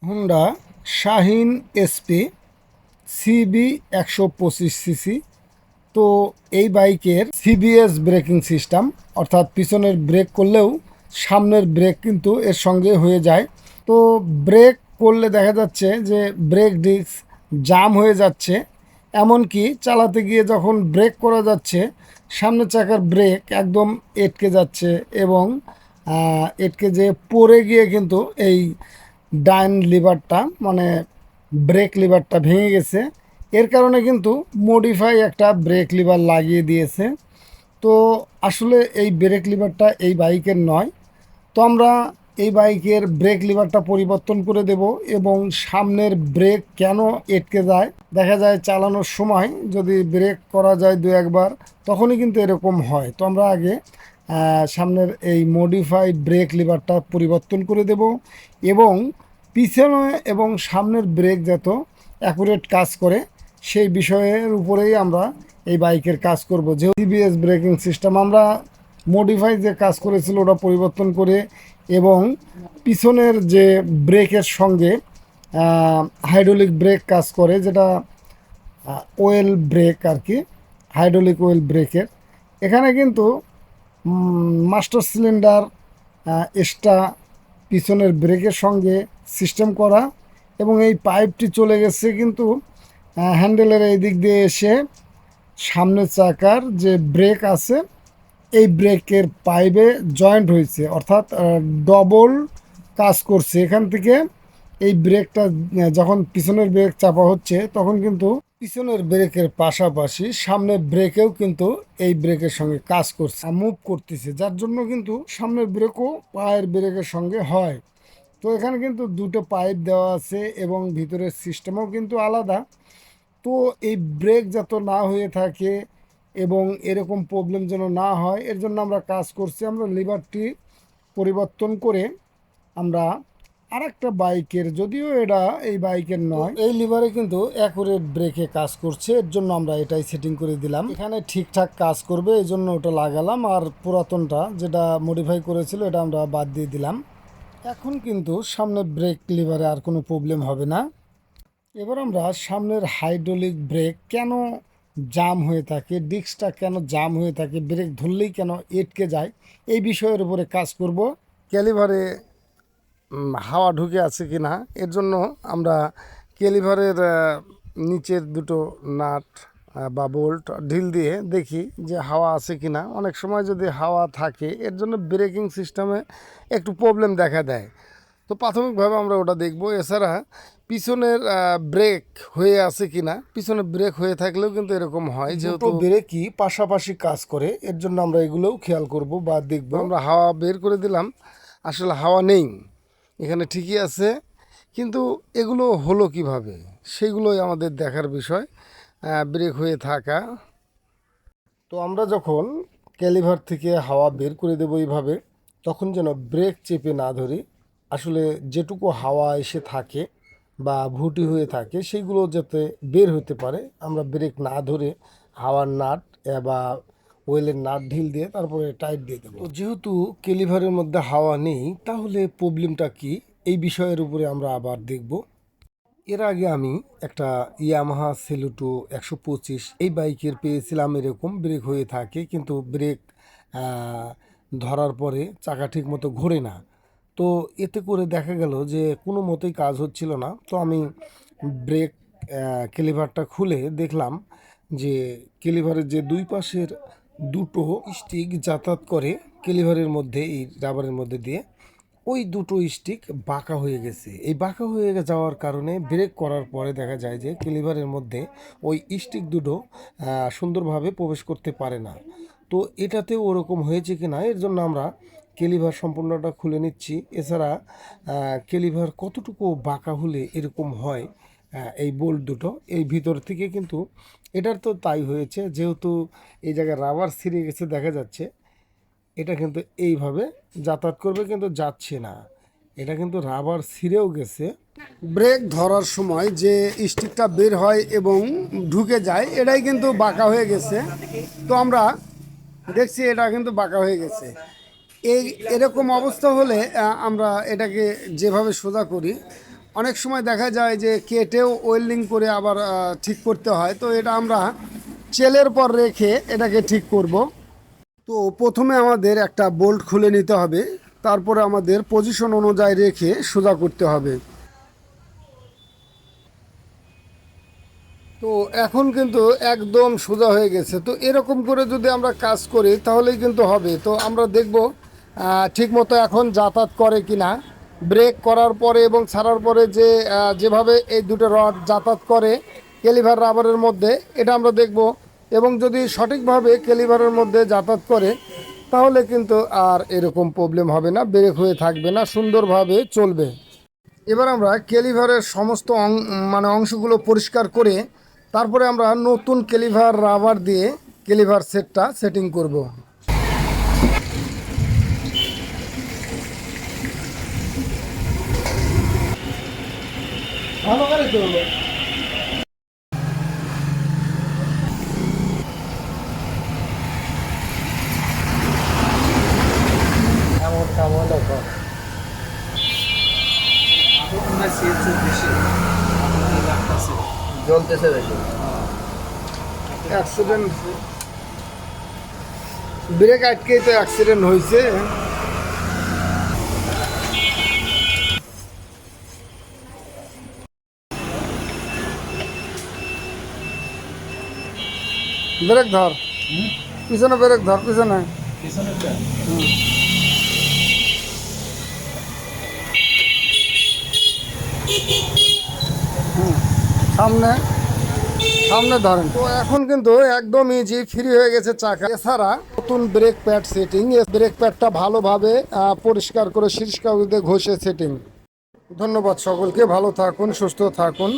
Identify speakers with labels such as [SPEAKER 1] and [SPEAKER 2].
[SPEAKER 1] Honda Shine SP CB 125 CC. তো এই বাইকের সিবিএস ব্রেকিং সিস্টেম, অর্থাৎ পিছনের ব্রেক করলেও সামনের ব্রেক কিন্তু এর সঙ্গে হয়ে যায়। তো ব্রেক করলে দেখা যাচ্ছে যে ব্রেক ডিস্ক জাম হয়ে যাচ্ছে, এমনকি চালাতে গিয়ে যখন ব্রেক করা যাচ্ছে সামনের চাকার ব্রেক একদম এটকে যাচ্ছে এবং এটকে যে পড়ে গিয়ে কিন্তু এই ডাইন লিভারটা মানে ব্রেক লিভারটা ভেঙে গেছে। এর কারণে কিন্তু মডিফাই একটা ব্রেক লিভার লাগিয়ে দিয়েছে। তো আসলে এই ব্রেক লিভারটা এই বাইকের নয়। তো আমরা এই বাইকের ব্রেক লিভারটা পরিবর্তন করে দেব এবং সামনের ব্রেক কেন এটকে যায়, দেখা যায় চালানোর সময় যদি ব্রেক করা যায় দু একবার তখনই কিন্তু এরকম হয়। তো আমরা আগে সামনের এই মডিফাইড ব্রেক লিভারটা পরিবর্তন করে দেব এবং পিছনে এবং সামনের ব্রেক যত অ্যাকুরেট কাজ করে সেই বিষয়ের উপরেই আমরা এই বাইকের কাজ করব। যেহেতু সিবিএস ব্রেকিং সিস্টেম আমরা মডিফাই যে কাজ করেছিল ওটা পরিবর্তন করে এবং পিছনের যে ব্রেকের সঙ্গে হাইড্রোলিক ব্রেক কাজ করে, যেটা ওয়েল ব্রেক আর কি, হাইড্রোলিক ওয়েল ব্রেকের এখানে কিন্তু মাস্টার সিলিন্ডার এক্সট্রা পিছনের ব্রেকের সঙ্গে সিস্টেম করা এবং এই পাইপটি চলে গেছে কিন্তু হ্যান্ডেলের এই দিক দিয়ে এসে সামনের চাকার যে ব্রেক আছে এই ব্রেকের পাইপে জয়েন্ট হয়েছে, অর্থাৎ ডবল কাজ করছে। এখান থেকে এই ব্রেকটা যখন পিছনের ব্রেক চাপা হচ্ছে তখন কিন্তু পিছনের ব্রেকের পাশাপাশি সামনের ব্রেকেও কিন্তু এই ব্রেকের সঙ্গে কাজ করছে, মুভ করতেছে, যার জন্য কিন্তু সামনের ব্রেকও পায়ের ব্রেকের সঙ্গে হয়। তো এখানে কিন্তু দুটো পাইপ দেওয়া আছে এবং ভিতরের সিস্টেমও কিন্তু আলাদা। তো এই ব্রেক যাতে না হয়ে থাকে এবং এরকম প্রবলেম যেন না হয় এর জন্য আমরা কাজ করছি, আমরা লিভারটি পরিবর্তন করে আমরা আরেকটা বাইকের, যদিও এটা এই বাইকের নয়, এই লিভারে কিন্তু অ্যাকুরেট ব্রেকে কাজ করছে, এর জন্য আমরা এটাই সেটিং করে দিলাম। এখানে ঠিকঠাক কাজ করবে এই জন্য ওটা লাগালাম, আর পুরাতনটা যেটা মডিফাই করেছিল এটা আমরা বাদ দিয়ে দিলাম। এখন কিন্তু সামনে ব্রেক লিভারে আর কোনো প্রবলেম হবে না। এবার আমরা সামনের হাইড্রোলিক ব্রেক কেন জাম হয়ে থাকে, ডিস্কটা কেন জাম হয়ে থাকে, ব্রেক ধরলেই কেন এটকে যায়, এই বিষয়ের উপরে কাজ করব। ক্যালিভারে হাওয়া ঢুকে আছে কি না এর জন্য আমরা ক্যালিভারের নিচের দুটো নাট বা বোল্ট ঢিল দিয়ে দেখি যে হাওয়া আছে কি না। অনেক সময় যদি হাওয়া থাকে এর জন্য ব্রেকিং সিস্টেমে একটু প্রবলেম দেখা দেয়। তো প্রাথমিকভাবে আমরা ওটা দেখব। এছাড়া পিছনের ব্রেক হয়ে আছে কি না, পিছনে ব্রেক হয়ে থাকলেও কিন্তু এরকম হয়, যেহেতু ব্রেকই পাশাপাশি কাজ করে এর জন্য আমরা এগুলোও খেয়াল করব বা দেখব। আমরা হাওয়া বের করে দিলাম, আসলে হাওয়া নেই, এখানে ঠিকই আছে, কিন্তু এগুলো হলো কিভাবে সেগুলোই আমাদের দেখার বিষয়, ব্রেক হয়ে থাকা। তো আমরা যখন ক্যালিভার থেকে হাওয়া বের করে দেবো এইভাবে, তখন যেন ব্রেক চেপে না ধরি, আসলে যেটুকু হাওয়া এসে থাকে বা ভুটি হয়ে থাকে সেইগুলো যাতে বের হতে পারে, আমরা ব্রেক না ধরে হাওয়ার নাট বা ওয়েলের নাট ঢিল দিয়ে তারপরে টাইট দিয়ে দেবো। তো যেহেতু ক্যালিভারের মধ্যে হাওয়া নেই তাহলে প্রবলেমটা কি এই বিষয়ের উপরে আমরা আবার দেখব। এর আগে আমি একটা ইয়ামাহা সেলুটো 125 এই বাইকের পেয়েছিলাম, এরকম ব্রেক হয়ে থাকে কিন্তু ব্রেক ধরার পরে চাকা ঠিক মতো ঘোরে না। তো এতে করে দেখা গেল যে কোনো মতেই কাজ হচ্ছিল না। তো আমি ব্রেক ক্যালিভারটা খুলে দেখলাম যে ক্যালিভারের যে দুই পাশের দুটো স্টিক যাতায়াত করে ক্যালিভারের মধ্যে, এই রাবারের মধ্যে দিয়ে ওই দুটো স্টিক বাঁকা হয়ে গেছে। এই বাঁকা হয়ে যাওয়ার কারণে ব্রেক করার পরে দেখা যায় যে ক্লিভারের মধ্যে ওই স্টিক দুটো সুন্দরভাবে প্রবেশ করতে পারে না। তো এটাতেও ওরকম হয়েছে কি না এর জন্য আমরা ক্যালিভার সম্পূর্ণটা খুলে নিচ্ছি। এছাড়া ক্যালিভার কতটুকু বাঁকা হলে এরকম হয়, এই বোল্ট দুটো এই ভিতর থেকে কিন্তু এটার তো তাই হয়েছে, যেহেতু এই জায়গায় রাবার ছিঁড়ে গেছে দেখা যাচ্ছে, এটা কিন্তু এইভাবে যাতায়াত করবে কিন্তু যাচ্ছে না, এটা কিন্তু রাবার ছিঁড়েও গেছে। ব্রেক ধরার সময় যে স্টিকটা বের হয় এবং ঢুকে যায় এটাই কিন্তু বাঁকা হয়ে গেছে। তো আমরা দেখছি এটা কিন্তু বাঁকা হয়ে গেছে। এই এরকম অবস্থা হলে আমরা এটাকে যেভাবে সোজা করি অনেক সময় দেখা যায় যে কেটেও ওয়েল্ডিং করে আবার ঠিক করতে হয়, তো এটা আমরা চেলের পর রেখে এটাকে ঠিক করব। তো প্রথমে আমাদের একটা বোল্ট খুলে নিতে হবে, তারপরে আমাদের পজিশন অনুযায়ী রেখে সোজা করতে হবে। তো এখন কিন্তু একদম সোজা হয়ে গেছে। তো এরকম করে যদি আমরা কাজ করি তাহলেই কিন্তু হবে। তো আমরা দেখব ঠিকমতো এখন যাতায়াত করে কিনা। ব্রেক করার পরে এবং ছাড়ার পরে যে যেভাবে এই দুটো রড যাতায়াত করে ক্যালিভার রাবারের মধ্যে, এটা আমরা দেখব। এবং যদি সঠিকভাবে ক্যালিভারের মধ্যে যাতায়াত করে তাহলে কিন্তু আর এরকম প্রবলেম হবে না, ব্রেক হয়ে থাকবে না, সুন্দরভাবে চলবে। এবার আমরা ক্যালিভারের সমস্ত মানে অংশগুলো পরিষ্কার করে তারপরে আমরা নতুন ক্যালিভার রাবার দিয়ে ক্যালিভার সেটটা সেটিং করব। ভালো করে তো এমন কেমন দেখো
[SPEAKER 2] জ্বলতেছে বেশি।
[SPEAKER 1] অ্যাক্সিডেন্ট, ব্রেক আটকেই তো অ্যাক্সিডেন্ট হয়েছে। ব্রেক ধর, পিছনে ব্রেক ধর, পিছনে। সামনে সামনে ধরেন। তো এখন কিন্তু একদম ইজি, ফ্রি হয়ে গেছে চাকা। এছাড়া নতুন ব্রেক প্যাড সেটিং, ব্রেক প্যাডটা ভালোভাবে পরিষ্কার করে সিরিজ কাগজ দিয়ে ঘষে সেটিং। ধন্যবাদ সকলকে, ভালো থাকুন, সুস্থ থাকুন।